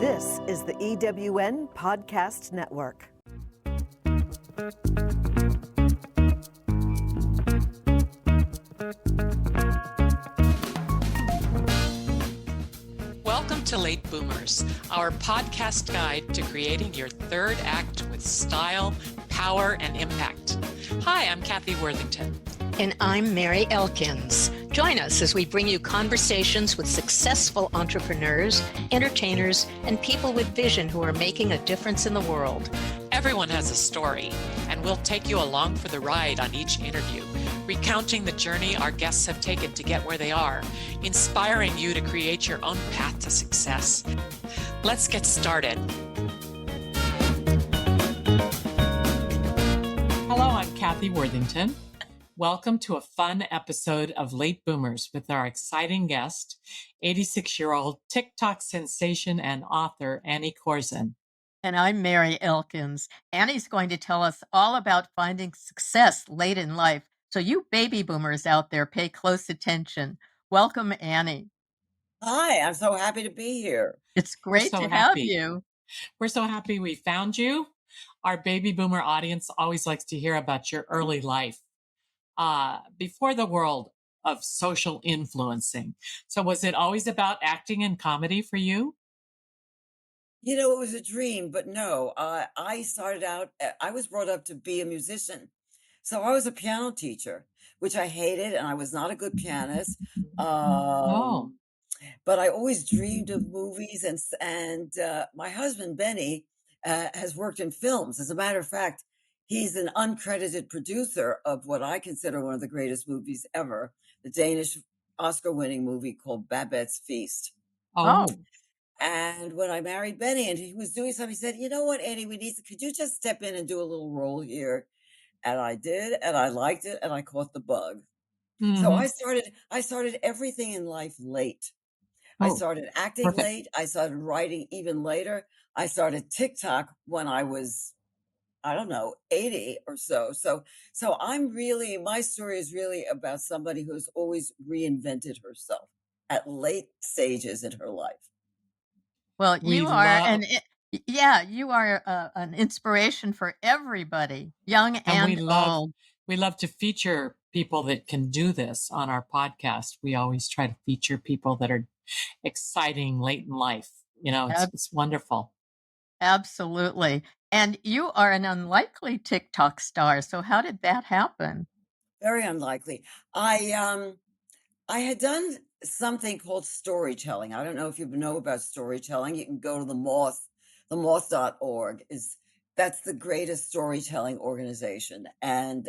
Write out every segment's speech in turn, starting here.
This is the EWN Podcast Network. Welcome to Late Boomers, our podcast guide to creating your third act with style, power, and impact. Hi, I'm Kathy Worthington. And I'm Mary Elkins. Join us as we bring you conversations with successful entrepreneurs, entertainers, and people with vision who are making a difference in the world. Everyone has a story, and we'll take you along for the ride on each interview, recounting the journey our guests have taken to get where they are, inspiring you to create your own path to success. Let's get started. Hello, I'm Kathy Worthington. Welcome to a fun episode of Late Boomers with our exciting guest, 86-year-old TikTok sensation and author Annie Korzen. And I'm Mary Elkins. Annie's going to tell us all about finding success late in life. So you baby boomers out there, pay close attention. Welcome, Annie. Hi, I'm so happy to be here. It's great to have you. We're so happy we found you. Our baby boomer audience always likes to hear about your early life. Before the world of social influencing. So was it always about acting and comedy for you? You know, it was a dream, but no, I started out, I was brought up to be a musician. So I was a piano teacher, which I hated, and I was not a good pianist. Oh, But I always dreamed of movies, and my husband, Benny, has worked in films. As a matter of fact, he's an uncredited producer of what I consider one of the greatest movies ever, the Danish Oscar-winning movie called Babette's Feast. oh, And when I married Benny and he was doing something, he said, "You know what, Annie, could you just step in and do a little role here?" And I did, and I liked it, and I caught the bug. So mhm. I started everything in life late. I Oh, started acting perfect. late. I started writing even later. I started TikTok when I was, I don't know, 80 or so. So my story is really about somebody who's always reinvented herself at late stages in her life. Well, We you are love, you are an inspiration for everybody, young and and old. we love to feature people that can do this on our podcast. We always try to feature people that are exciting late in life. You know, it's wonderful. Absolutely. And you are an unlikely TikTok star. So how did that happen? Very unlikely. I had done something called storytelling. I don't know if you know about storytelling. You can go to themoth.org is that's the greatest storytelling organization. And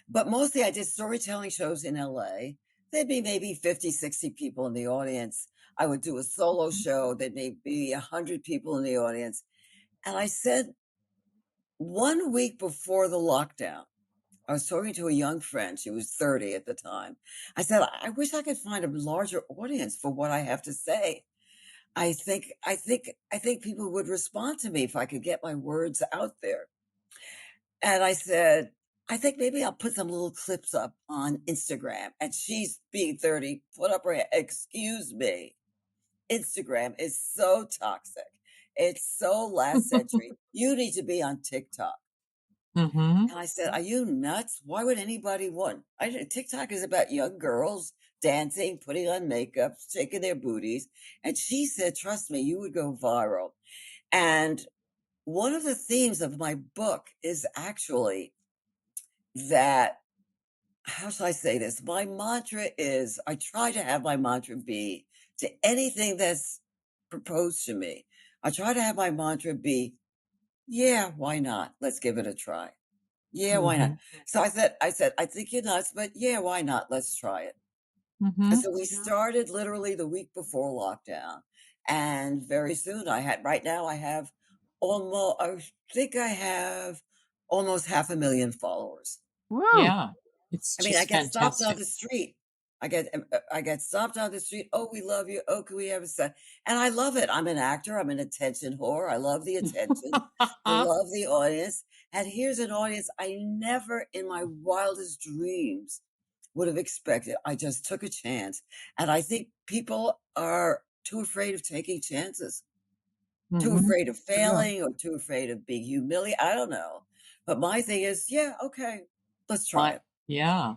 but mostly I did storytelling shows in LA. There'd be maybe 50, 60 people in the audience. I would do a solo show. There'd be 100 people in the audience. And I said 1 week before the lockdown, I was talking to a young friend. She was 30 at the time. I said, "I wish I could find a larger audience for what I have to say. I think people would respond to me if I could get my words out there." And I said, "I think maybe I'll put some little clips up on Instagram." And she's being 30, put up her hand. Excuse me. Instagram is so toxic. It's so last century. You need to be on TikTok. Mm-hmm. And I said, "Are you nuts? Why would anybody want?" TikTok is about young girls dancing, putting on makeup, shaking their booties. And she said, "Trust me, you would go viral." And one of the themes of my book is actually that, how shall I say this? My mantra is I try to have my mantra be to anything that's proposed to me. I try to have my mantra be, yeah, why not? Let's give it a try. Yeah, why Mm-hmm. not? So I think you're nuts, but yeah, why not? Let's try it. And Mm-hmm. so we started literally the week before lockdown. And very soon right now I have I have almost 500,000 followers. Woo! Yeah, it's I mean, I just get stopped on fantastic. the street. I get stopped on the street. "Oh, we love you. Oh, can we have a set?" And I love it. I'm an actor. I'm an attention whore. I love the attention. I love the audience. And here's an audience I never in my wildest dreams would have expected. I just took a chance. And I think people are too afraid of taking chances, too Mm-hmm. afraid of Sure. failing or too afraid of being humiliated. I don't know. But my thing is, yeah, okay, let's try But it. yeah,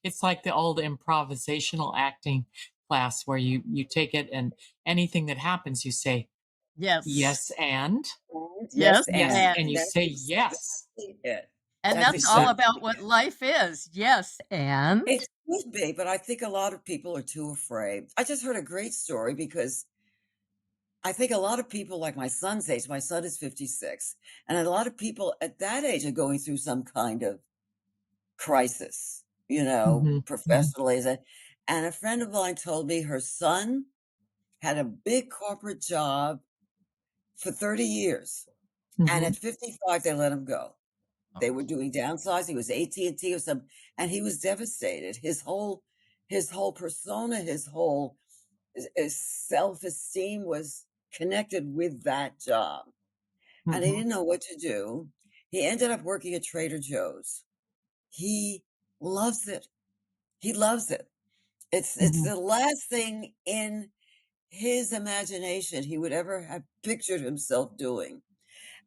it's like the old improvisational acting class where you take it and anything that happens, you say Yes. yes and And Yes. yes, yes, And and and you that's say yes. exactly it. and That's that's all Exactly. about exactly what it. life is. Yes. And It could be, but I think a lot of people are too afraid. I just heard a great story because I think a lot of people, like my son's age, my son is 56, and a lot of people at that age are going through some kind of crisis, Hmm. Hmm. professionally. And a friend of mine told me her son had a big corporate job for 30 years. And Hmm. at 55, they let him go. They oh, were doing downsizing. It was AT&T or something, and he was devastated. His whole persona, his whole his self-esteem was connected with that job, and he Hmm. didn't know what to do. He ended up working at Trader Joe's. He loves it. He loves it. It's Hmm. the last thing in his imagination he would ever have pictured himself doing.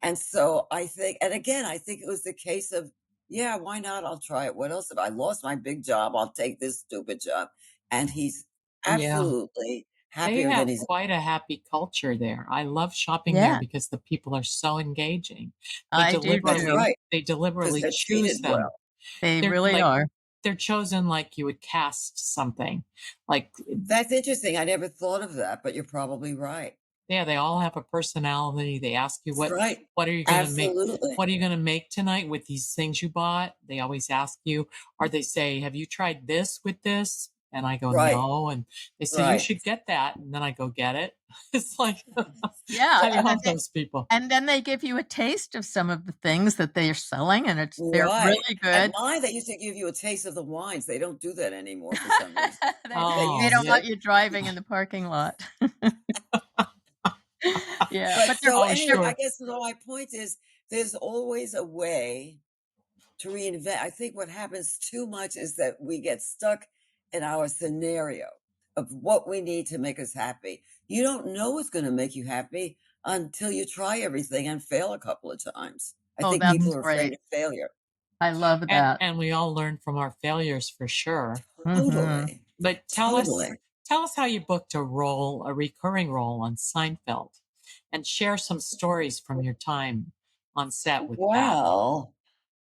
And so I think, and again, I think it was the case of, yeah, why not? I'll try it. What else? If I lost my big job, I'll take this stupid job. And he's Yeah. absolutely They happier than have he's quite a happy culture there. I love shopping there yeah, because the people are so engaging. They I do That's too. deliberately right, they because deliberately they're choose treated them. well. They They're really like are. they're chosen like you would cast something. Like That's interesting. I never thought of that, but you're probably right. yeah, they all have a personality. They ask you That's right. what are you going to make Absolutely. what are you going to make tonight with these things you bought? They always ask you, or they say, "Have you tried this with this?" And I go, Right. "No." And they say, "You Right. should get that." And then I go get it. It's like Yeah, I and then love those people. they give you a taste of some of the things that they are selling, and they're Right. really At good. mine, they used to give you a taste of the wines. They don't do that anymore for some reason. they They they Oh, don't used yeah. want to. you driving in the parking lot. Yeah, But but they're so Oh, anyway, I sure. guess my point is there's always a way to reinvent. I think what happens too much is that we get stuck in our scenario of what we need to make us happy. You don't know what's going to make you happy until you try everything and fail a couple of times. I oh, think that's people are afraid great. of failure. I love that. And we all learn from our failures for sure. Mhm. Totally. But Totally. tell us how you booked a recurring role on Seinfeld, and share some stories from your time on set with that. Well,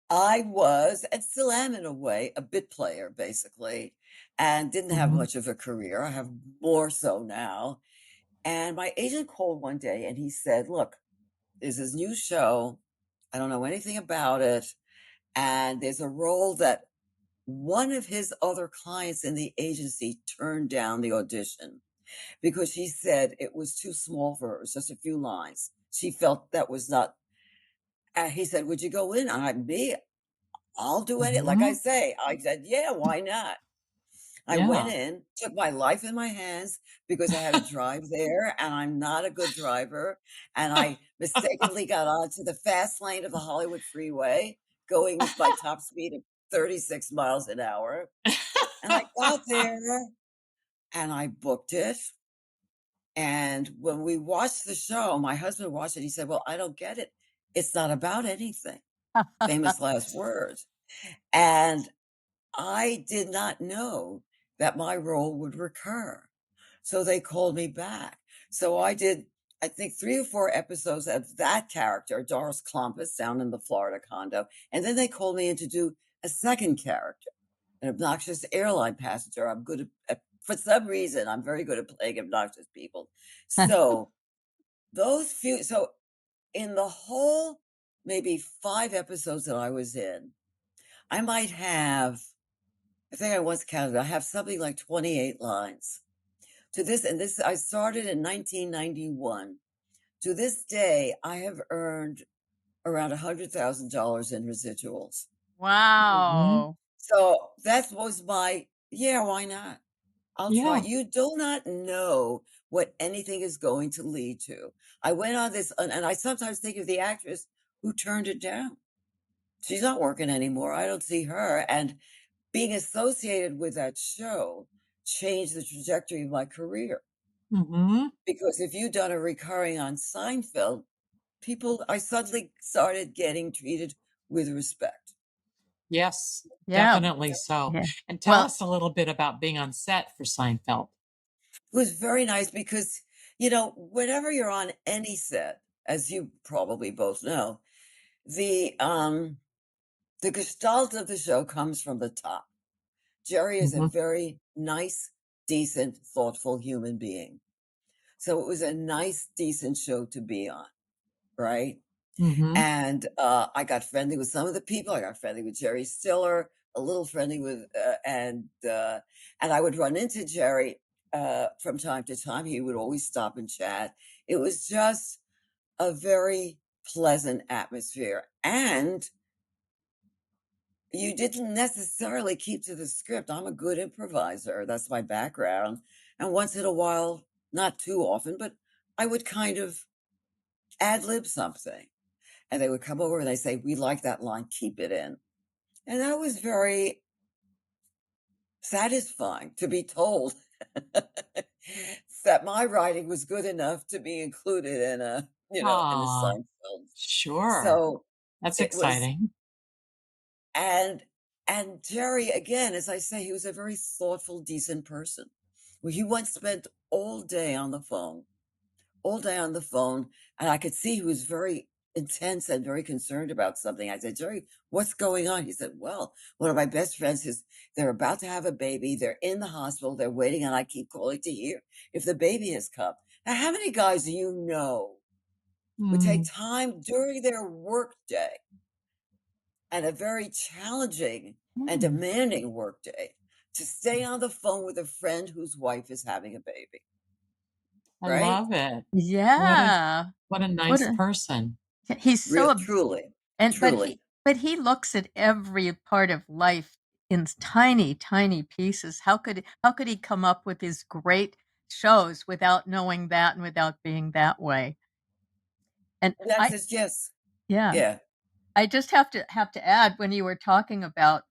I was and still am in a way a bit player basically, and didn't have Mhm. much of a career. I have more so now. And my agent called one day and he said, "Look, there's this new show. I don't know anything about it. And there's a role that one of his other clients in the agency turned down the audition because she said it was too small for her. It was just a few lines. She felt that was not." He said, "Would you go in?" Me, I'll do any. Like I Mhm. say, I said, "Yeah, why not?" I went Yeah. in, took my life in my hands because I had to drive there, and I'm not a good driver. And I mistakenly got onto the fast lane of the Hollywood freeway, going my top speed of 36 miles an hour. And I got there and I booked it. And when we watched the show, my husband watched it. He said, "Well, I don't get it. It's not about anything." Famous last words. And I did not know that my role would recur. So they called me back. So I did, I think, 3 or 4 episodes of that character, Doris Klompass, down in the Florida condo. And then they called me in to do a second character, an obnoxious airline passenger. For some reason, I'm very good at playing obnoxious people. So so in the whole maybe 5 episodes that I was in, I might have, I think I once counted, I have something like 28 lines. I started in 1991. To this day, I have earned around $100,000 in residuals. Mhm. Wow. So that was yeah, why not? I'll try. Yeah. You do not know what anything is going to lead to. I went on this, and I sometimes think of the actress who turned it down. She's not working anymore. I don't see her. And being associated with that show changed the trajectory of my career. Mm-hmm. Because if you'd done a recurring on Seinfeld, I suddenly started getting treated with respect. Yes, Yeah. definitely so. Yeah. And tell Well, us a little bit about being on set for Seinfeld. It was very nice because, whenever you're on any set, as you probably both know, the the gestalt of the show comes from the top. Jerry is a Mm-hmm. very nice, decent, thoughtful human being. So it was a nice, decent show to be on, right? Mm-hmm. And I got friendly with some of the people. I got friendly with Jerry Stiller, a little friendly with, and I would run into Jerry from time to time. He would always stop and chat. It was just a very pleasant atmosphere. And you didn't necessarily keep to the script. I'm a good improviser. That's my background. And once in a while, not too often, but I would kind of ad lib something. And they would come over and they say, "We like that line, keep it in." And that was very satisfying to be told that my writing was good enough to be included in a Ah, Seinfeld. sure. So That's it was, exciting. and Jerry, again, as I say, he was a very thoughtful, decent person. Well, he once spent all day on the phone, and I could see he was very intense and very concerned about something. I said, "Jerry, what's going on?" He said, "Well, one of my best friends is they're about to have a baby. They're in the hospital. They're waiting, and I keep calling to hear if the baby has come." Now, how many guys do you know would take Mm, time during their work day and a very challenging and hmm. demanding work day to stay on the phone with a friend whose wife is having a baby, I right? love it. What a Yeah. what a What nice a person. he's so Real, ob truly, and truly. but he looks at every part of life in tiny, tiny pieces. How could he come up with his great shows without knowing that and without being that way? And That's I just, yes. yeah. Yeah, I just have to add when you were talking about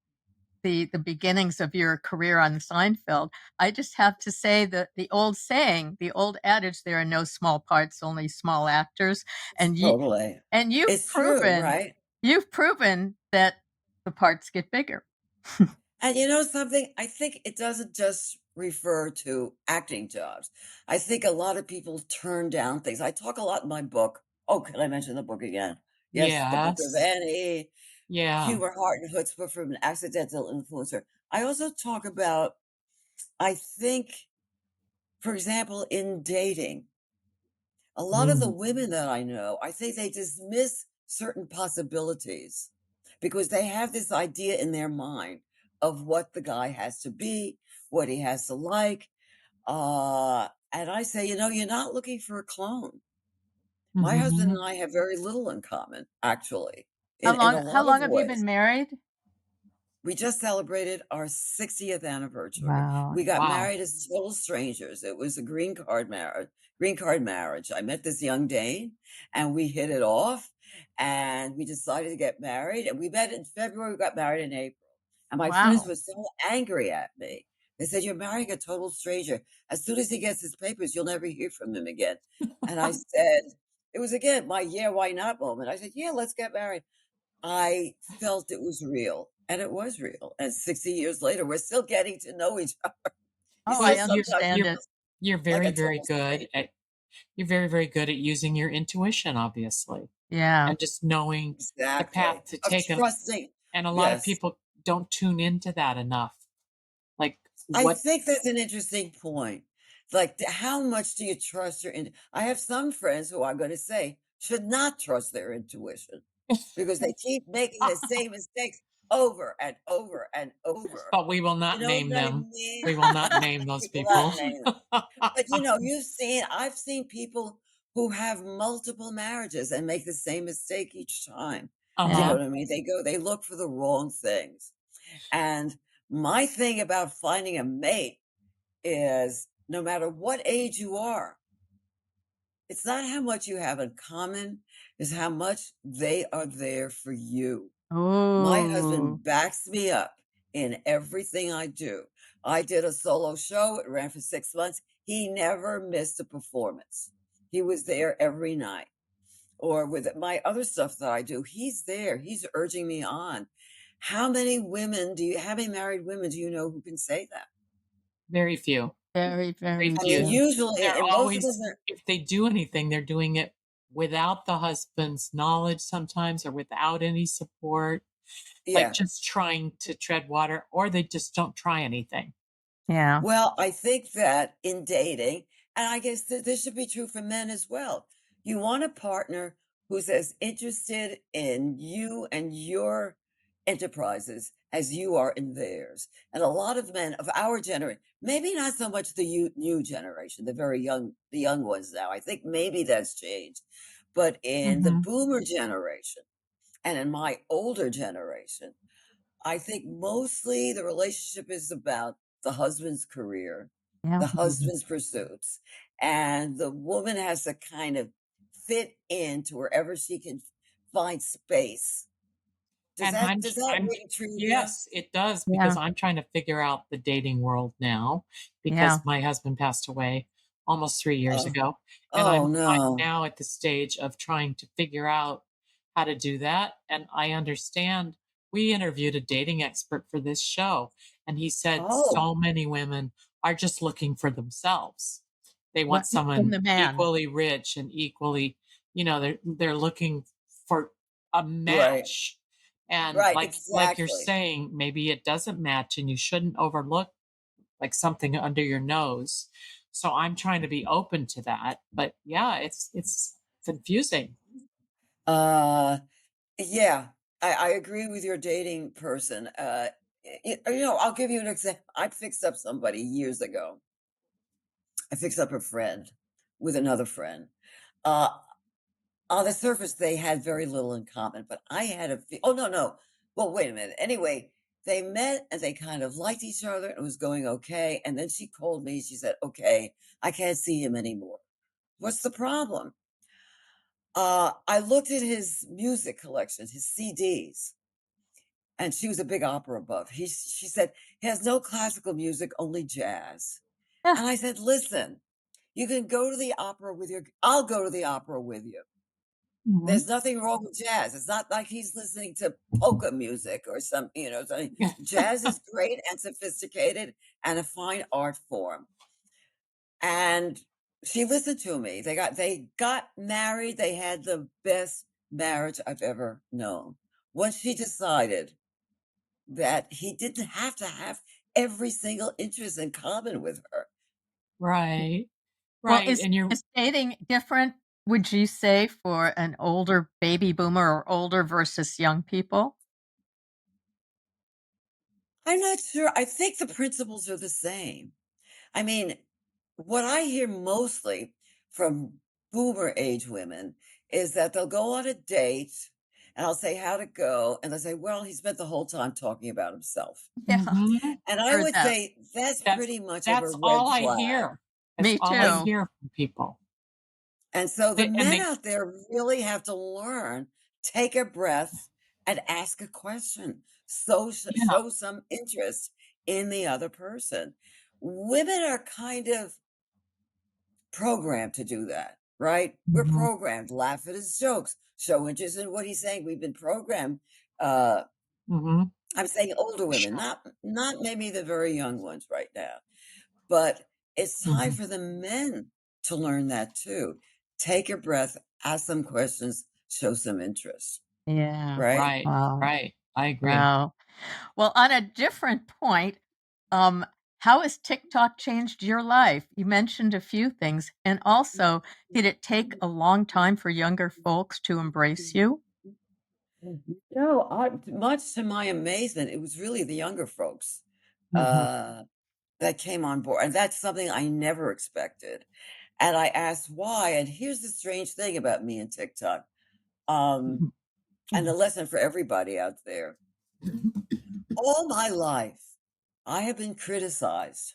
the beginnings of your career on Seinfeld, I just have to say that the old saying, the old adage, "There are no small parts, only small actors," and you totally. and It's true, right? you've proven that the parts get bigger. And you know something? I think it doesn't just refer to acting jobs. I think a lot of people turn down things. I talk a lot in my book. Oh, can I mention the book again? Yes, The Book of Yes. Annie, Yeah. Humor, Heart, and Chutzpah from an Accidental Influencer. I also talk about, I think, for example, in dating, a lot of the Mm, women that I know, I think they dismiss certain possibilities because they have this idea in their mind of what the guy has to be, what he has to like. And I say, you're not looking for a clone. My husband mhm. and I have very little in common, actually, How in a long how lot of long have you been ways. married? We just celebrated our 60th anniversary. Wow. We got Wow. married as total strangers. It was a green card marriage. I met this young Dane and we hit it off and we decided to get married. And we met in February, we got married in April. And my friends Wow. were so angry at me. They said, "You're marrying a total stranger. As soon as he gets his papers, you'll never hear from him again." And I said, it was again my yeah, why not moment. I said, "Yeah, let's get married." I felt it was real, and it was real. And 60 years later, we're still getting to know each other. He Oh, Well, I says you're sometimes he understand you're it. feels you're like very, a very total good stranger. at you're very, very good at using your intuition, obviously, Yeah. and just knowing the Exactly. path to Of take. trusting. And a lot of Yes. people don't tune into that enough. Like I what think that's an interesting point. Like, how much do you trust I have some friends who I'm going to say should not trust their intuition because they keep making the same mistakes over and over and over. but we will You not know name what I them. mean? We will not name those We will not people. name them. But I've seen people who have multiple marriages and make the same mistake each time. Do you know Yeah. Uh-huh. what I mean? They look for the wrong things. And my thing about finding a mate is no matter what age you are, it's not how much you have in common, it's how much they are there for you. My Oh. husband backs me up in everything I do. I did a solo show, it ran for 6 months. he never missed a performance. He was there every night. Or with my other stuff that I do, he's there. He's urging me on. How many married women do you know who can say that? Very few. Very, Very very I mean, few. few. usually, They're and most of them always, are, if they do anything, they're doing it without the husband's knowledge sometimes, or without any support, like yeah. just trying to tread water, or they just don't try anything. Yeah. Well, I think that in dating, and I guess that this should be true for men as well, you want a partner who's as interested in you and your enterprises as you are in theirs. And a lot of men of our generation, maybe not so much the new generation, the young ones now. I think maybe that's changed. But in the Mm-hmm. boomer generation and in my older generation, I think mostly the relationship is about the husband's career, Yeah. the husband's pursuits, and the woman has to kind of fit into wherever she can find space. And Does that ring true to you? yes, it does, because Yeah. I'm trying to figure out the dating world now, because Yeah. my husband passed away almost 3 years Oh, ago. And oh I'm no. now at the stage of trying to figure out how to do that. And I understand, we interviewed a dating expert for this show, and he said Oh, so many women are just looking for themselves. They want What in someone the man? equally rich and equally, they're looking for a right, match. And right, like you're exactly. saying, maybe it doesn't match, and you shouldn't overlook like something under your nose. So I'm trying to be open to that. But yeah, it's confusing. Uh, yeah, I agree with your dating person. I'll give you an example. I fixed up somebody years ago. I fixed up a friend with another friend. Uh, on the surface, they had very little in common, but I had oh, no, no. Well, wait a minute. Anyway, they met and they kind of liked each other and it was going okay. And then she called me. She said, okay, I can't see him anymore. What's the problem? I looked at his music collection, his CDs, and she was a big opera buff. She said, he has no classical music, only jazz. Yeah. And I said, listen, you can go to the opera I'll go to the opera with you. Mhm. There's nothing wrong with jazz. It's not like he's listening to polka music or something. Jazz is great and sophisticated and a fine art form. And she listened to me. They got married. They had the best marriage I've ever known. Once she decided that he didn't have to have every single interest in common with her. Right. Well, Right. And you're is dating different, would you say, for an older baby boomer or older versus young people? I'm not sure. I think the principles are the same. I mean, what I hear mostly from boomer age women is that they'll go on a date and I'll say, how'd it go? And they'll say, well, he spent the whole time talking about himself. Yeah. Mhm. And I Heard would that. say that's that's pretty much of a that's red all I flag. hear. That's Me all I too. And hear from people. and so the And men they out there really have to learn, take a breath and ask a question. yeah. Show some interest in the other person. Women are kind of programmed to do that, right? We're Mhm. programmed, laugh at his jokes, show interest in what he's saying. We've been programmed. Uh, Mhm. I'm saying older women, Sure. not maybe the very young ones right now, but it's time Mhm. for the men to learn that too. Take a breath, ask some questions, show some interest, Yeah. right? Right. Wow. Right. I agree. Wow. Well, on a different point, um, how has TikTok changed your life? You mentioned a few things. And also, did it take a long time for younger folks to embrace you? No, much to my amazement, it was really the younger folks Mhm. uh, that came on board, and that's something I never expected. And I asked why, and here's the strange thing about me and TikTok, um, Mhm. and the Mhm. lesson for everybody out there. All my life, I have been criticized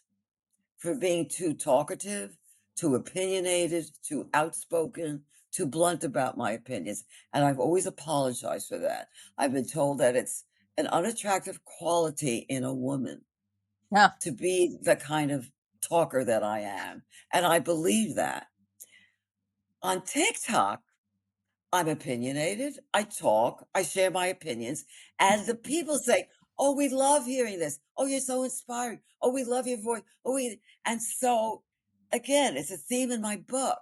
for being too talkative, too opinionated, too outspoken, too blunt about my opinions. And I've always apologized for that. I've been told that it's an unattractive quality in a woman Yeah. to be the kind of talker that I am, and I believe that. On TikTok, I'm opinionated. I talk, I share my opinions, and the people say, "Oh, we love hearing this. Oh, you're so inspiring. Oh, we love your voice. Oh, we," and so again, it's a theme in my book.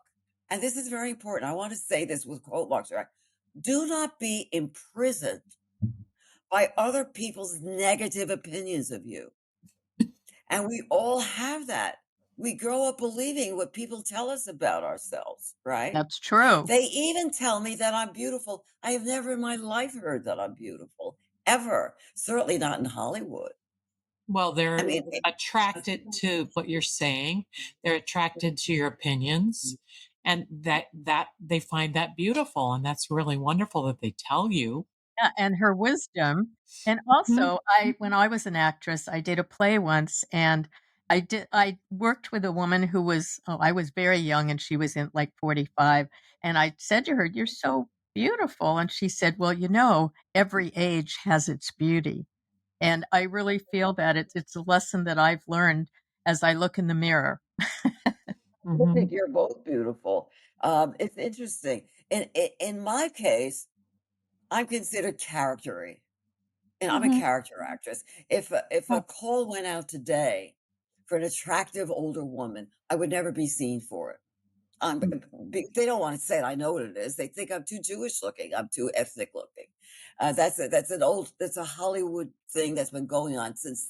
And this is very important. I want to say this with quote marks, right? Do not be imprisoned by other people's negative opinions of you. And we all have that. We grow up believing what people tell us about ourselves, right? That's true. They even tell me that I'm beautiful. I have never in my life heard that I'm beautiful, ever. Certainly not in Hollywood. Well, I they're mean, attracted to what you're saying. They're attracted to your opinions, and that they find that beautiful, and that's really wonderful that they tell you. Yeah, and her wisdom. And Mhm. also, when I was an actress, I did a play once, and I worked with a woman who was, oh, I was very young and she was in like 45, and I said to her, "You're so beautiful." And she said, "Well, every age has its beauty." And I really feel that it's a lesson that I've learned as I look in the mirror. I think Mhm. you're both beautiful. It's interesting. In my case, I'm considered charactery, and I'm a Mhm. character actress. If a Oh, call went out today for an attractive older woman, I would never be seen for it. mm, They don't want to say it. I know what it is. They think I'm too Jewish looking. I'm too ethnic looking. That's a Hollywood thing that's been going on since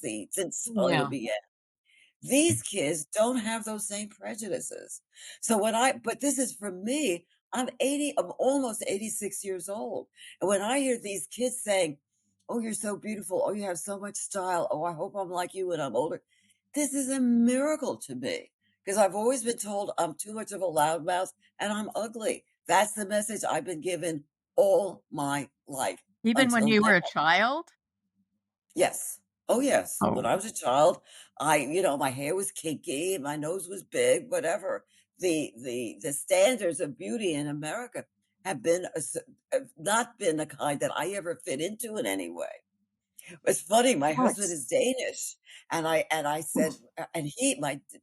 Hollywood yeah. began. These kids don't have those same prejudices. So but this is for me, I'm almost 86 years old. And when I hear these kids saying, "Oh, you're so beautiful. Oh, you have so much style. Oh, I hope I'm like you when I'm older." This is a miracle to me because I've always been told I'm too much of a loudmouth and I'm ugly. That's the message I've been given all my life Even when until you now. were a child? Yes. Oh, yes. When Oh. I was a child, my hair was kinky, my nose was big, whatever. The standards of beauty in America have not been the kind that I ever fit into in any way. It's funny, my husband Nice. is Danish, and I said, and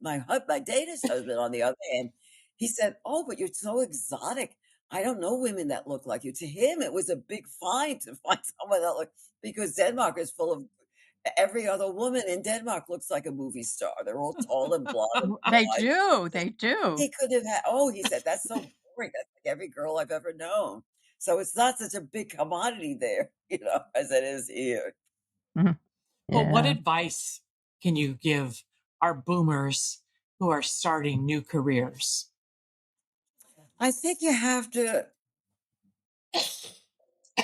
my Danish husband, on the other hand, he said, "Oh, but you're so exotic. I don't know women that look like you." To him, it was a big find to find someone that looked, because Denmark is full of every other woman in Denmark looks like a movie star. They're all tall and blonde and They blue-eyed. do, they do. He could have had, oh, he said, "That's so boring. That's like every girl I've ever known." So it's not such a big commodity there, as it is here. Mhm. Well, what Yeah. advice can you give our boomers who are starting new careers? I think you have to,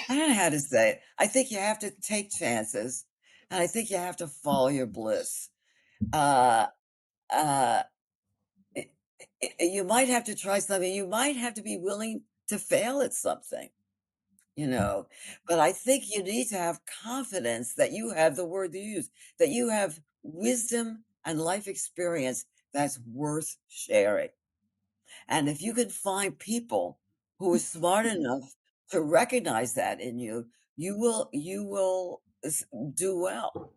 I don't know how to say it. I think you have to take chances, and I think you have to follow your bliss. Uh, uh, i- you might have to try something. You might have to be willing to fail at something, you know. But I think you need to have confidence that you have the word to use, that you have wisdom and life experience that's worth sharing. And if you can find people who are smart enough to recognize that in you, you will do well.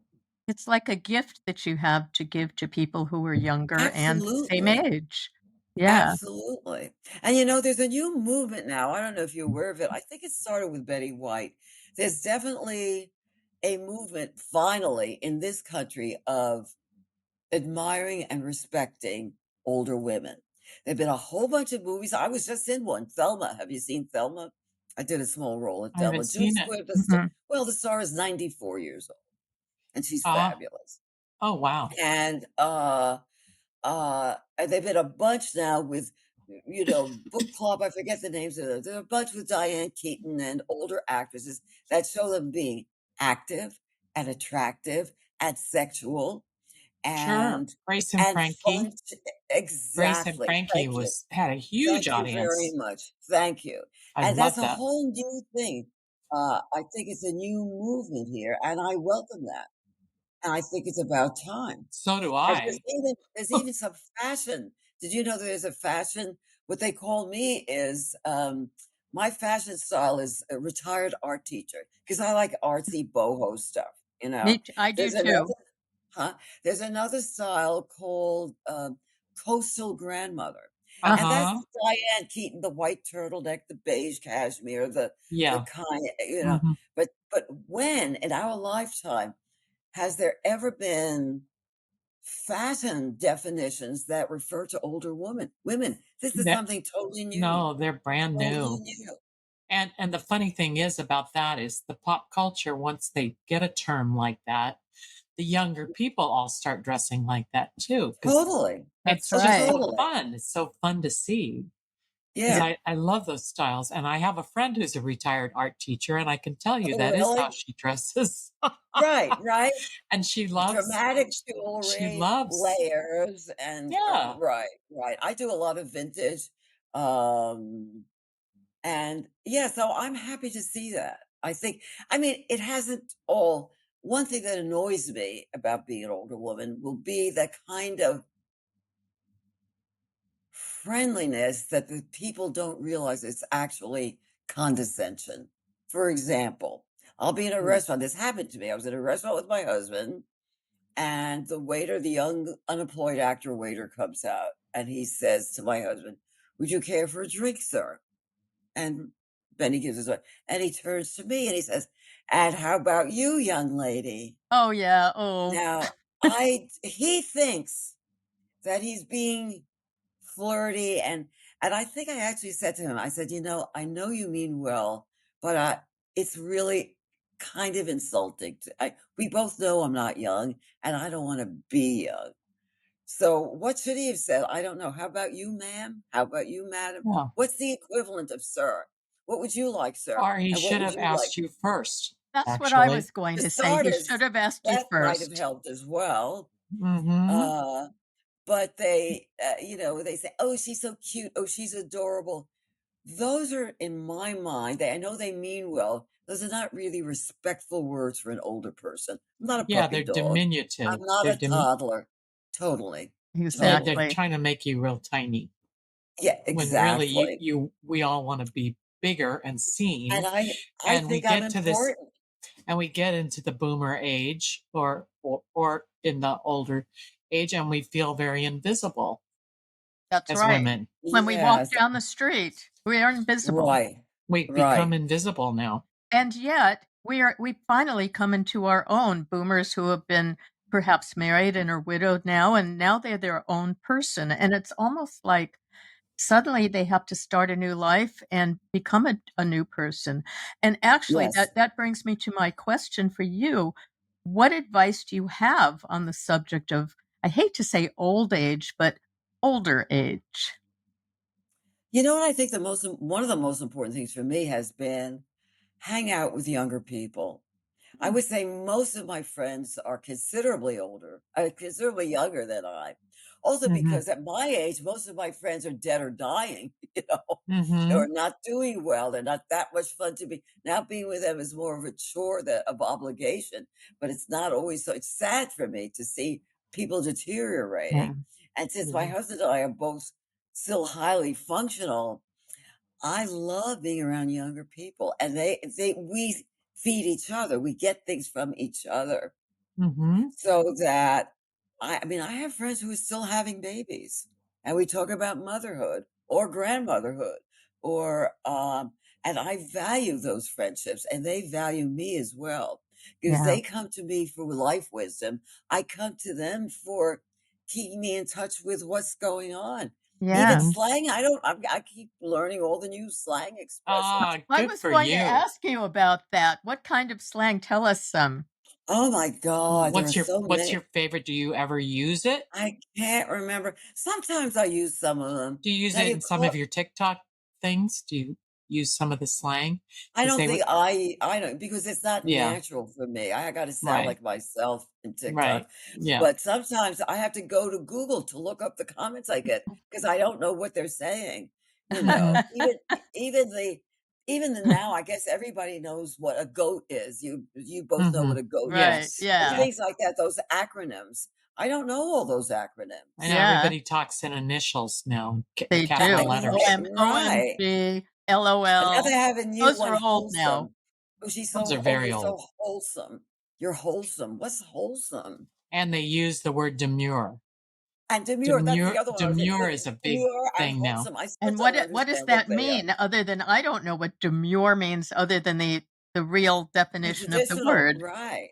It's like a gift that you have to give to people who are younger and same Absolutely. age. Yeah. Absolutely. And there's a new movement now. I don't know if you're aware of it. I think it started with Betty White. There's definitely a movement finally in this country of admiring and respecting older women. There've been a whole bunch of movies. I was just in one, Thelma. Have you seen Thelma? I did a small role in I haven't Thelma. June seen it. Squibb, Mhm. well, the star is 94 years old, and she's Ah, fabulous. oh, wow. And there've been a bunch now with, book club. I forget the names of them. There are a bunch with Diane Keaton and older actresses that show them being active and attractive and sexual Sure. and Grace and and Frankie. fun to Grace and exactly, Frankie thank you. had a huge Thank you very audience. much, thank you, I and that's love a that. whole new thing. I think it's a new movement here, and I welcome that, and I think it's about time. So do And I. there's even some fashion. Did you know there's a fashion? What they call me is, my fashion style is a retired art teacher because I like artsy boho stuff, you know? I do There's another too. Huh? There's another style called coastal grandmother, and that's Uh-huh. Diane Keaton, the white turtleneck, the beige cashmere, the Yeah. kind, Mhm. But when in our lifetime has there ever been fashion definitions that refer to older women? This is That something totally new, no, they're brand totally new. new. And the funny thing is about that is the pop culture, once they get a term like that, the younger people all start dressing like that too, because Totally, That's it's just right. so totally. fun. It's so fun to see. Because Yeah. I love those styles. And I have a friend who's a retired art teacher, and I can tell you Oh, that is how really? she dresses. Right, right. And Dramatic she jewelry, loves, layers, and yeah, right, right. I do a lot of vintage, um, and yeah, so I'm happy to see that. I mean, it hasn't all. One thing that annoys me about being an older woman will be the kind of friendliness that the people don't realize it's actually condescension. For example, I'll be in a restaurant. This happened to me. I was in a restaurant with my husband, and the waiter, the young unemployed actor waiter, comes out and he says to my husband, "Would you care for a drink, sir?" And Benny gives his way. And he turns to me and he says, "And how about you, young lady?" Oh, yeah. Oh, Now, he thinks that he's being flirty, and I think I actually said to him, I said, I know you mean well, but it's really kind of insulting. We both know I'm not young, and I don't want to be young. So what should he have said? I don't know. How about you, ma'am? How about you, madam? yeah. What's the equivalent of sir? What would you like, sir? Or he And what should would have you like? asked you first, that's what I actually. was going For to say. He starters, should have asked you that might have first. helped as well. Mhm. Uh, but they say, "Oh, she's so cute. Oh, she's adorable." Those are, in my mind, I know they mean well. Those are not really respectful words for an older person. I'm not a Yeah, puppy they're dog. I'm diminutive. not a toddler. Totally, They're totally. Exactly. trying to make you real tiny Yeah, when really exactly. we all want to be bigger and And seen. I And we think I'm get to this important. and we get into the boomer age or in the older age, and we feel very invisible That's as right. women. When we walk Yes, down the street, we are invisible. right, We become right. invisible now. And yet we finally come into our own, boomers who have been perhaps married and are widowed now, and now they're their own person. And it's almost like suddenly they have to start a new life and become a new person. And actually Yes. that brings me to my question for you. What advice do you have on the subject of, I hate to say old age, but older age? You know what I think one of the most important things for me has been hang out with younger people. I Mm, would say most of my friends are considerably older, considerably younger than I. Also, Mhm. because at my age, most of my friends are dead or dying, or Mhm. not doing well. They're not that much fun to be. Now, being with them is more of a chore of obligation, but it's not always so. It's sad for me to see people Yeah. deteriorating. And since my Yeah. husband and I are both still highly functional, I love being around younger people, and we feed each other. We get things from each other, Mhm. so that I mean, I have friends who are still having babies, and we talk about motherhood or grandmotherhood, or and I value those friendships, and they value me as well because Yeah. they come to me for life wisdom. I come to them for keeping me in touch with what's going on. Even yeah. Mhm. slang, I keep learning all the new slang expressions. Ah, I good was for going to you. ask you about that. What kind of slang? Tell us some. Oh my God, there are so What's many. your favorite? Do you ever use it? I can't remember. Sometimes I use some of them. Do you use Now it you in some of call your TikTok things? Do you use some of the slang? I Because don't they think would, I don't because it's not yeah, natural for me. I gotta sound right, like myself in right, TikTok. yeah. But sometimes I have to go to Google to look up the comments I get because I don't know what they're saying. Mhm. Even the now, I guess everybody knows what a goat is. You both know what Mhm. a goat is. Right. Yes, But Yeah. yeah. things like that, those acronyms. I don't know all those I know acronyms. Yeah. everybody talks in initials now, They capital do. Right, letters. right. OMG, And now LOL. they have a new Those one, are old now. wholesome. Oh, she's Those are oh, very you're old. so wholesome. You're wholesome. What's wholesome? And they use the word demure. And demure, that's the other one I was Demure thinking. is a big Demure and thing now. wholesome. I still And don't what does understand what that they are. mean other than I don't know what demure means other than the real The definition of the traditional, word. right.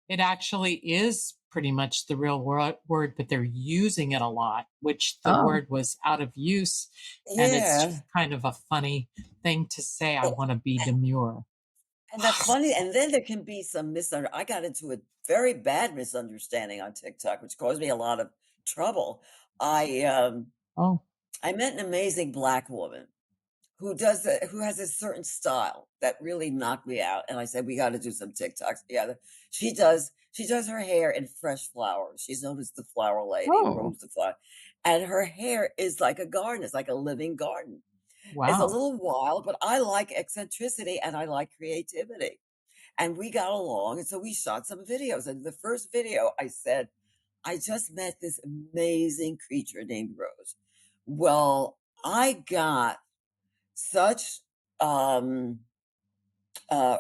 It actually is pretty much the real word, but they're using it a lot, which the Oh. word was out of use. And it's Yeah. just kind of a funny thing to say, I want to be demure. And that's funny. And then there can be some misunderstanding. I got into a very bad misunderstanding on TikTok, which caused me a lot of trouble. I Oh, I met an amazing Black woman who has a certain style that really knocked me out. And I said, we got to do some TikToks together. She does her hair in fresh flowers. She's known as the flower lady, Oh. Rose the Flower. And her hair is like a garden. It's like a living garden. It's a wow. little wild, but I like eccentricity and I like creativity. And we got along. And so we shot some videos. And the first video I said, I just met this amazing creature named Rose. Well, I got such um uh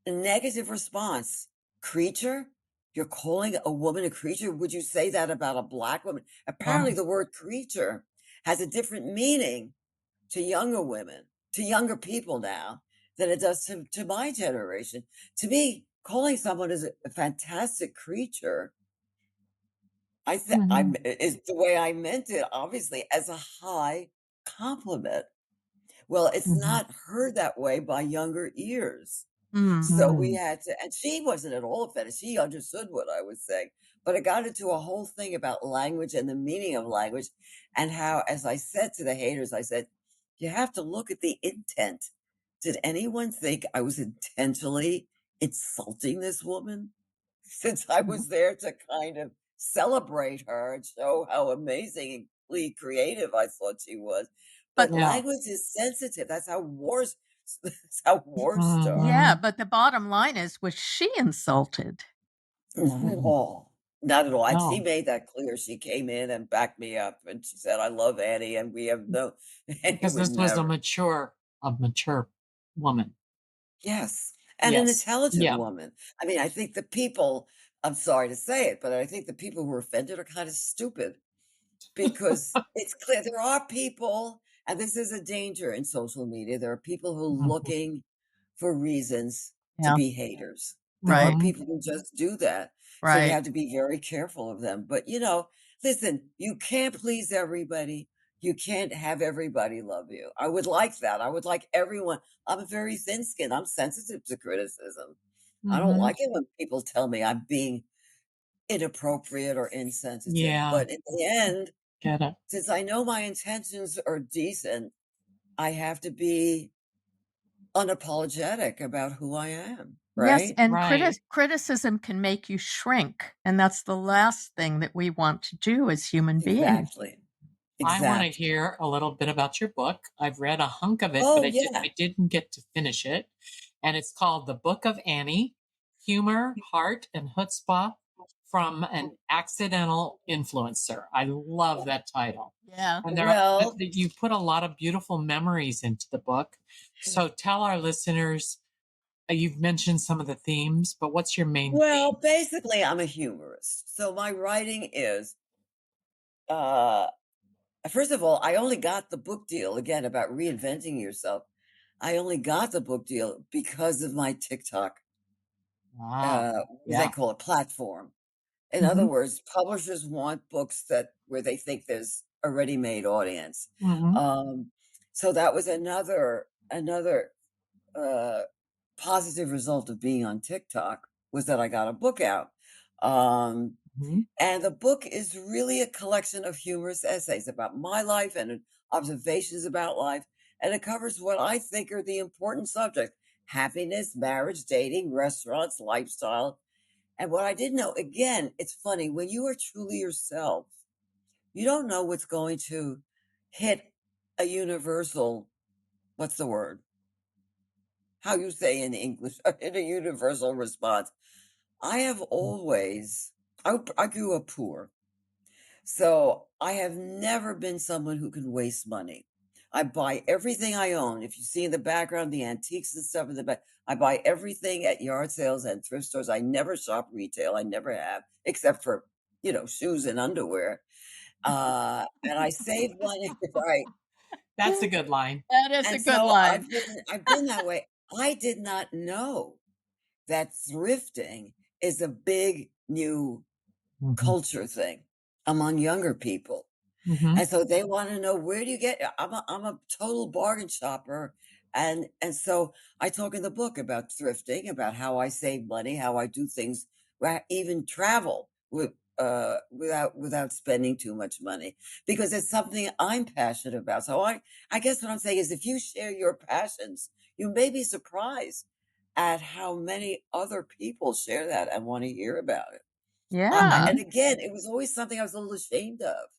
negative response. Creature? You're calling a woman a creature? Would you say that about a Black woman? Apparently Wow. the word creature has a different meaning to younger women, to younger people now, than it does to my generation. To me, calling someone as a fantastic creature, Mhm. is the way I meant it, obviously, as a high compliment. Well, it's Mhm. not heard that way by younger ears. Mm. So we Mm. had to, and she wasn't at all offended. She understood what I was saying. But it got into a whole thing about language and the meaning of language, and how, as I said to the haters, I said, you have to look at the intent. Did anyone think I was intentionally insulting this woman? Since I was there to kind of celebrate her and show how amazingly creative I thought she was. But But Yeah. language is sensitive. That's how wars that's how wars start. yeah, Mhm. but the bottom line is, was she insulted? Not at all. Not at all. And she No, made that clear. She came in and backed me up and she said, I love Annie and we have no Annie because would this was never. a mature woman. Yes. And an Yes. intelligent Yeah. woman. I mean, I think the people, I'm sorry to say it, but I think the people who are offended are kind of stupid. Because it's clear there are people, and this is a danger in social media. There are people who are Mhm. looking for reasons to Yeah. be haters. There are Right. Mhm. people who just do that. So you Right. have to be very careful of them. But listen, you can't please everybody. You can't have everybody love you. I would like that. I would like everyone. I'm a very thin skinned. I'm sensitive to criticism. I don't Mhm. like it when people tell me I'm being inappropriate or insensitive. Yeah. But in the end, Get it. since I know my intentions are decent, I have to be unapologetic about who I am, Yes, right? and Right. criticism can make you shrink, and that's the last thing that we want to do as human beings. Exactly. I want to Exactly. hear a little bit about your book. I've read a hunk of it, but Oh, yeah. I didn't get to finish it. And it's called The Book of Annie: Humor, Heart, and Chutzpah from an Accidental Influencer. I love that title. Yeah. And Well, you put a lot of beautiful memories into the book. So tell our listeners, you've mentioned some of the themes, but what's your main well, theme? basically, I'm a humorist. So my writing is, uh, first of all, I only got the book deal again about reinventing yourself. I only got the book deal because of my TikTok, Ah, what do they yeah. call it, platform. In other Hmm. words, publishers want books that where they think there's a ready-made audience. Hmm. Um, so that was another uh, positive result of being on TikTok was that I got a book out. Um, Hmm. and the book is really a collection of humorous essays about my life and observations about life. And it covers what I think are the important subjects: happiness, marriage, dating, restaurants, lifestyle. And what I didn't know, again, it's funny, when you are truly yourself, you don't know what's going to hit a universal, what's the word? How you say in English, hit a universal response. I have always, I grew up poor. So I have never been someone who can waste money. I buy everything I own. If you see in the background, the antiques and stuff in the back, I buy everything at yard sales and thrift stores. I never shop retail. I never have, except for, shoes and underwear. And I save money, right? That's a good line. That is a And good so line. I've been that way. I did not know that thrifting is a big new Mhm. culture thing among younger people. Mhm. And so they wanna know, "Where do you get" I'm a total bargain shopper, and so I talk in the book about thrifting, about how I save money, how I do things where I even travel without spending too much money, because it's something I'm passionate about. So I guess what I'm saying is if you share your passions, you may be surprised at how many other people share that and wanna hear about it. Yeah. And Mhm. again, it was always something I was a little ashamed of.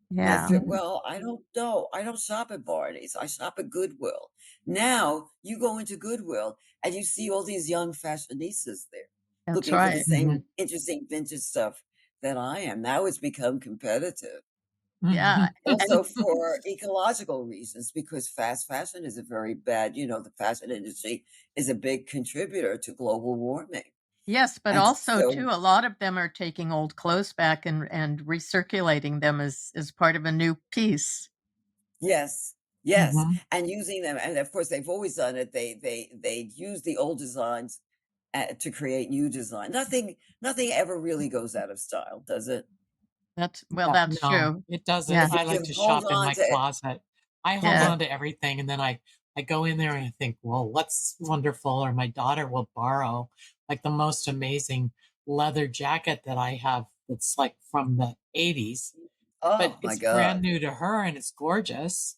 Yeah. Mhm. Well, I don't know. I don't shop at Barney's. I shop at Goodwill. Now you go into Goodwill and you see all these young fashionistas there That's looking for the right. Mhm. same interesting vintage stuff that I am. Now it's become competitive. Yeah. Mhm. And Also for ecological reasons, because fast fashion is a very bad, the fashion industry is a big contributor to global warming. yes, but And also so too, a lot of them are taking old clothes back and recirculating them as part of a new piece. yes, yes, Mhm. and using them, and of course, they've always done it. They use the old designs to create new design. Nothing ever really goes out of style, does it? Yeah, That's no, true. it doesn't. Yeah. If you I like can to hold shop in on my to it, closet. I hold Yeah. yeah. on to everything and then I go in there and I think, well, what's wonderful? Or my daughter will borrow like the most amazing leather jacket that I have that's like from the 80s, but Oh my it's brand God, new to her and it's gorgeous.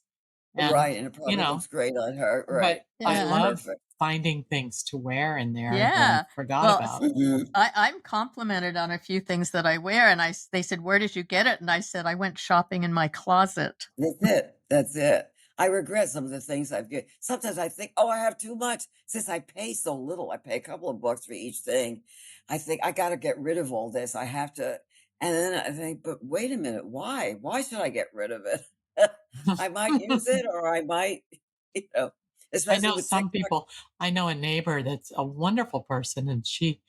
And, right, and it you probably know, looks great on her, right? but I Just Yeah. love perfect. finding things to wear in there that I Yeah. forgot Well, about. Mhm. I'm complimented on a few things that I wear, and they said, "Where did you get it?" And I said, "I went shopping in my closet." That's it. That's it. I regret some of the things I've get. Sometimes I think, oh, I have too much. Since I pay so little, I pay a couple of bucks for each thing. I think I got to get rid of all this. I have to. And then I think, but wait a minute, why? Why should I get rid of it? I might use it or I might, you know, I especially know with some TikTok. people. I know a neighbor that's a wonderful person, and she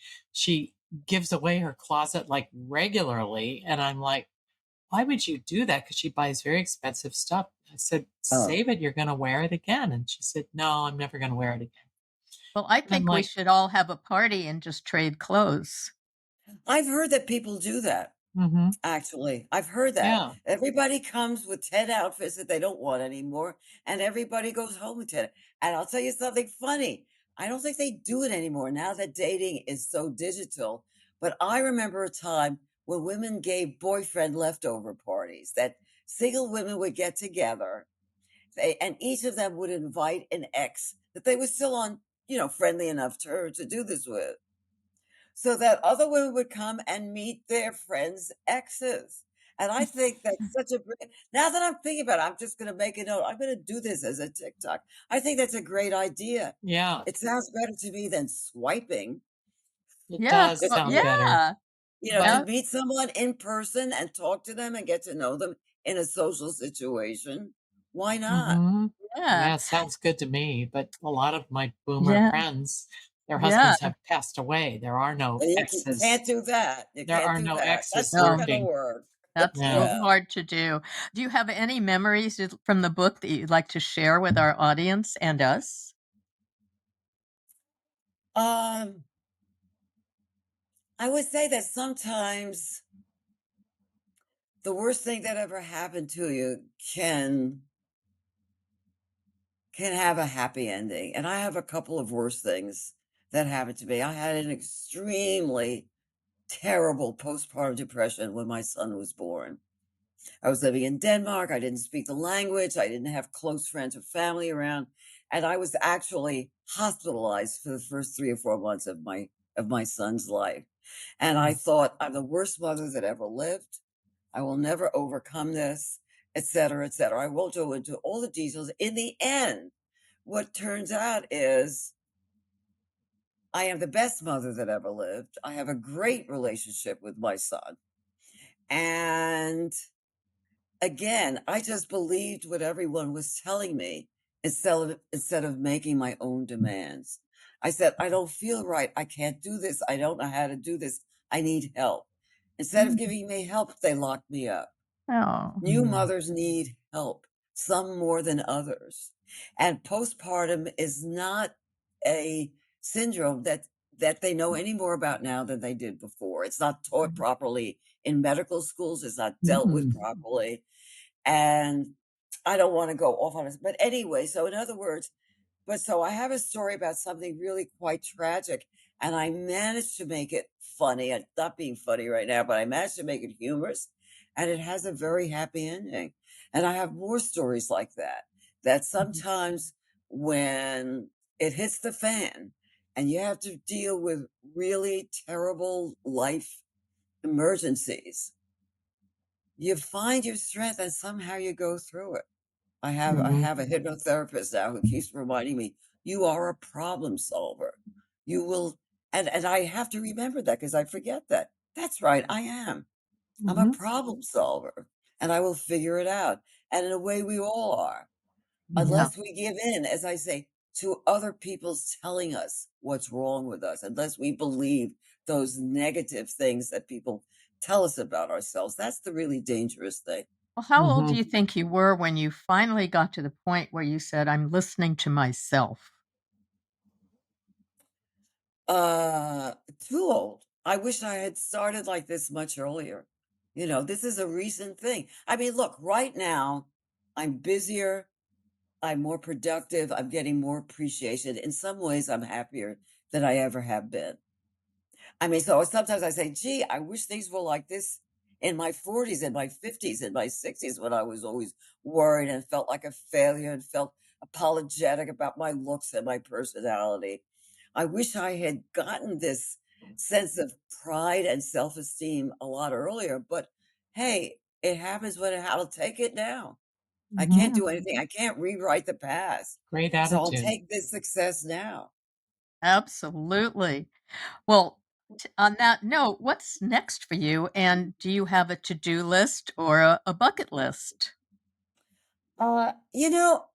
gives away her closet like regularly, and I'm like, why would you do that? Because she buys very expensive stuff. I said, Oh, save it. You're going to wear it again, and she said, no, I'm never going to wear it again. Well, I And I'm think we like, should all have a party and just trade clothes. I've heard that people do that. mm-hmm, Actually, I've heard that. yeah, Everybody comes with 10 outfits that they don't want anymore, and everybody goes home with 10. And I'll tell you something funny. I don't think they do it anymore now that dating is so digital. But I remember a time when women gave boyfriend leftover parties, that single women would get together, and each of them would invite an ex that they were still on, friendly enough terms to do this with, so that other women would come and meet their friends' exes. And I think that's such a great, now that I'm thinking about it, I'm just going to make a note. I'm going to do this as a TikTok. I think that's a great idea. yeah, It sounds better to me than swiping. it Yeah. does Well, sound better. yeah. To But meet someone in person and talk to them and get to know them in a social situation. Why not? hmm Yeah. yeah, sounds good to me. But a lot of my boomer Yeah. friends, their Yeah. husbands have passed away. There are no And exes. can't do that. You There can't are do no that. That's exes not No, going to lurking. work. that's Yeah. so Yeah. hard to do. Do you have any memories from the book that you'd like to share with our audience and us? Um, I would say that sometimes the worst thing that ever happened to you can have a happy ending. And I have a couple of worse things that happened to me. I had an extremely terrible postpartum depression when my son was born. I was living in Denmark. I didn't speak the language. I didn't have close friends or family around, and I was actually hospitalized for the first 3 or 4 months of my son's life. And I thought, I'm the worst mother that ever lived. I will never overcome this, et cetera, et cetera. I won't go into all the details. In the end, what turns out is I am the best mother that ever lived. I have a great relationship with my son. And again, I just believed what everyone was telling me instead of making my own demands. I said, I don't feel right. I can't do this. I don't know how to do this. I need help. Instead of giving me help, they locked me up. Oh, New mothers need help, some more than others. And postpartum is not a syndrome that they know any more about now than they did before. It's not taught properly in medical schools. It's not dealt with Mhm. properly. And I don't want to go off on this, but anyway, so in other words, but so I have a story about something really quite tragic, and I managed to make it funny. It's not being funny right now, but I managed to make it humorous, and it has a very happy ending. And I have more stories like that, that sometimes when it hits the fan and you have to deal with really terrible life emergencies, you find your strength and somehow you go through it. I Mhm. have a hypnotherapist now who keeps reminding me, "You are a problem solver. You will," and I have to remember that because I forget that. That's right, I am. I'm a Mhm. problem solver, and I will figure it out. And in a way, we all are, yeah. unless we give in, as I say, to other people's telling us what's wrong with us, unless we believe those negative things that people tell us about ourselves. That's the really dangerous thing. Well, how old do Mhm. you think you were when you finally got to the point where you said, "I'm listening to myself"? Uh, Too old. I wish I had started like this much earlier. This is a recent thing. I mean, look, right now, I'm busier, I'm more productive, I'm getting more appreciation. In some ways, I'm happier than I ever have been. I mean, so sometimes I say, gee, I wish things were like this in my 40s, in my 50s, in my 60s, when I was always worried and felt like a failure and felt apologetic about my looks and my personality. I wish I had gotten this sense of pride and self esteem a lot earlier, but hey, it happens when I'll take it now. I can't Mhm. do anything. I can't rewrite the past. Great So I'll attitude. take this success now. Absolutely. Well, on that note, what's next for you? And do you have a to-do list or a bucket list?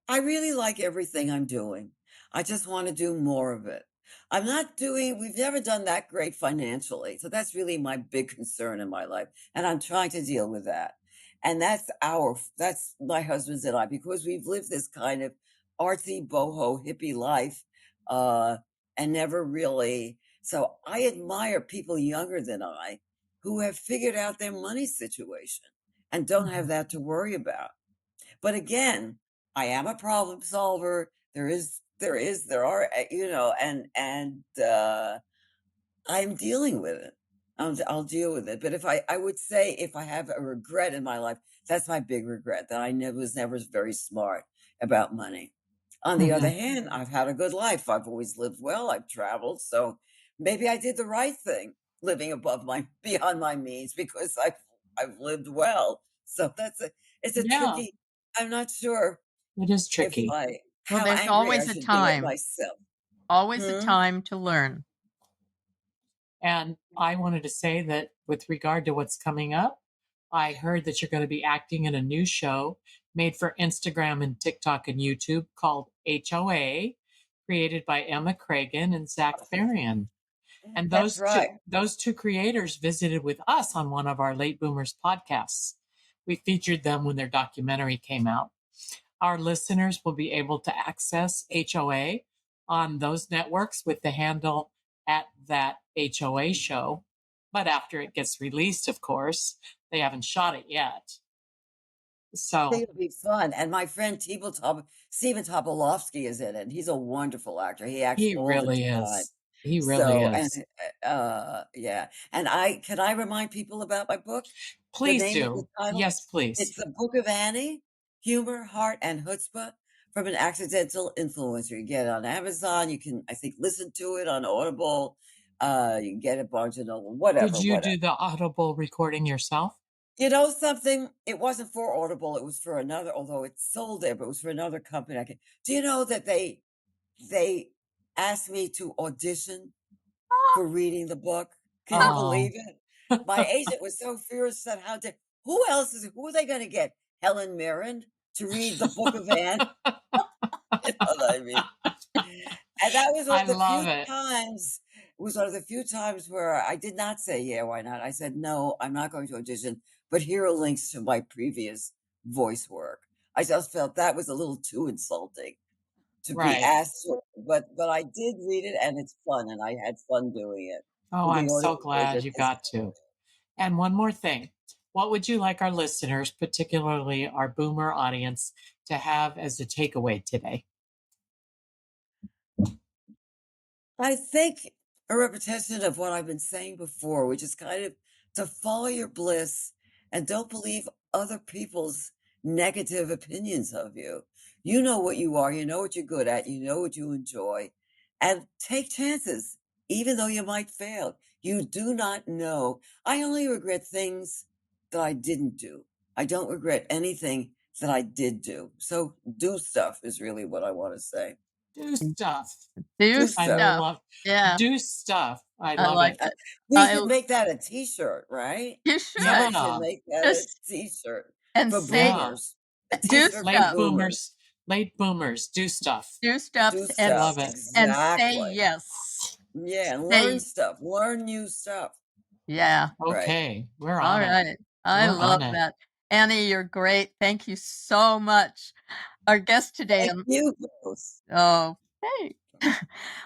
I really like everything I'm doing. I just want to do more of it. We've never done that great financially. So that's really my big concern in my life. And I'm trying to deal with that. And that's my husband's and I, because we've lived this kind of artsy, boho, hippie life, uh, and never really. So I admire people younger than I who have figured out their money situation and don't have that to worry about. But again, I am a problem solver. There are, I'm dealing with it. I'll deal with it. But I would say if I have a regret in my life, that's my big regret, that I never was never very smart about money. On the other Mhm. hand, I've had a good life. I've always lived well. I've traveled. So maybe I did the right thing living beyond my means because I've lived well. So it's a Yeah, tricky, I'm not sure it is if tricky. Well, how there's angry I should be at myself. always a Hmm? time to learn. And I wanted to say that with regard to what's coming up, I heard that you're going to be acting in a new show made for Instagram and TikTok and YouTube called HOA, created by Emma Cragen and Zach Farian. And That's right. those two creators visited with us on one of our Late Boomers podcasts. We featured them when their documentary came out. Our listeners will be able to access HOA on those networks with the handle at that HOA show. But after it gets released, of course, they haven't shot it yet. I think So it'll be fun. And my friend Stephen Tobolowsky is in it. He's a wonderful actor. He acts he all the really time. is. He really So, and is. yeah. And can I remind people about my book? The Please name of the do. title? Yes, please. It's The Book of Annie, Humor, Heart, and Chutzpah from an Accidental Influencer. You get it on Amazon. You can, I think, listen to it on Audible. You can get it Barnes and Noble, Did whatever, you whatever. do the audible recording yourself? You know something? It wasn't for Audible. It was for another, although it's sold there, but it was for another company. Do you know that they asked me to audition for reading the book? Can you Oh, believe it? My agent was so furious. Said, "Who else who are they going to get? Helen Mirren to read the Book of Anne. You know what I mean? And that was one I of the love few it. times, it was one of the few times where I did not say, yeah, why not? I said, no, I'm not going to audition, but here are links to my previous voice work. I just felt that was a little too insulting to be Right. asked to, but I did read it and it's fun and I had fun doing it. Oh, With I'm the so audience was glad at you this got to. And one more thing. What would you like our listeners, particularly our boomer audience, to have as a takeaway today? I think a repetition of what I've been saying before, which is kind of to follow your bliss and don't believe other people's negative opinions of you. You know what you are, you know what you're good at, you know what you enjoy, and take chances, even though you might fail. You do not know. I only regret things that I didn't do. I don't regret anything that I did do. So do stuff is really what I want to say. Do stuff. Do Do I stuff. stuff. love Yeah, do stuff. I I love like it. it. We I could make that a T-shirt, right? You should Somebody should Yeah. make that a just T-shirt and for say Yeah. boomers. A do T-shirt for Late stuff, boomers. boomers. Late boomers. Do stuff. do stuff, Do I and stuff. love it. say Exactly. yes. Yeah, and learn Say stuff. Learn new stuff. yeah. Right. Okay. We're All on it. right. I We're on love it. that. Annie, you're great. Thank you so much. Our guest today Thank on you both. Oh, hey.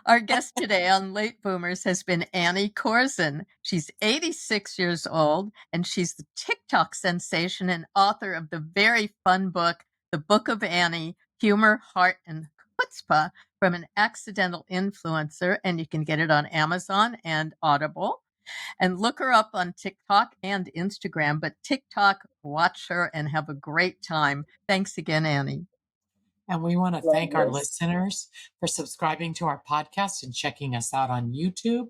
Our guest today on Late Boomers has been Annie Korzen. She's 86 years old, and she's the TikTok sensation and author of the very fun book, The Book of Annie, Humor, Heart, and Chutzpah from an Accidental Influencer. And you can get it on Amazon and Audible. And look her up on TikTok and Instagram. But TikTok, watch her and have a great time. Thanks again, Annie. And we want to Love thank our this. listeners for subscribing to our podcast and checking us out on YouTube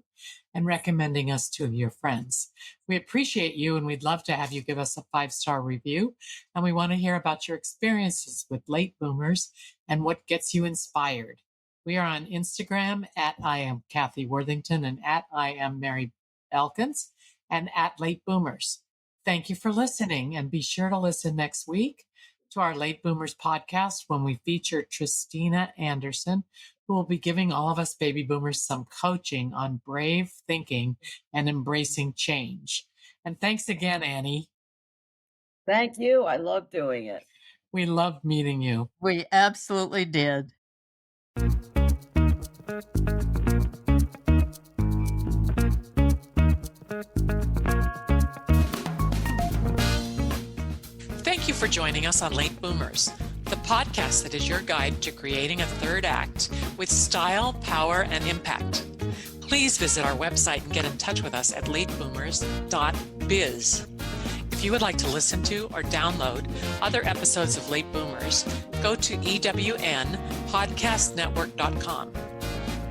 and recommending us to your friends. We appreciate you and we'd love to have you give us a 5-star review. And we want to hear about your experiences with late boomers and what gets you inspired. We are on Instagram at I am Kathy Worthington and at I am Mary Elkins and at Late Boomers. Thank you for listening and be sure to listen next week to our Late Boomers podcast when we feature Tristina Anderson, who will be giving all of us baby boomers some coaching on brave thinking and embracing change. And thanks again, Annie. Thank you. I love doing it. We loved meeting you. We absolutely did. Thank you for joining us on Late Boomers, the podcast that is your guide to creating a third act with style, power, and impact. Please visit our website and get in touch with us at lateboomers.biz. If you would like to listen to or download other episodes of Late Boomers, go to ewnpodcastnetwork.com.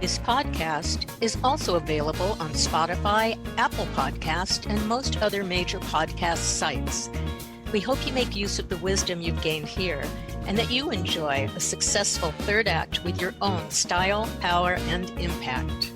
This podcast is also available on Spotify, Apple Podcast, and most other major podcast sites. We hope you make use of the wisdom you've gained here and that you enjoy a successful third act with your own style, power, and impact.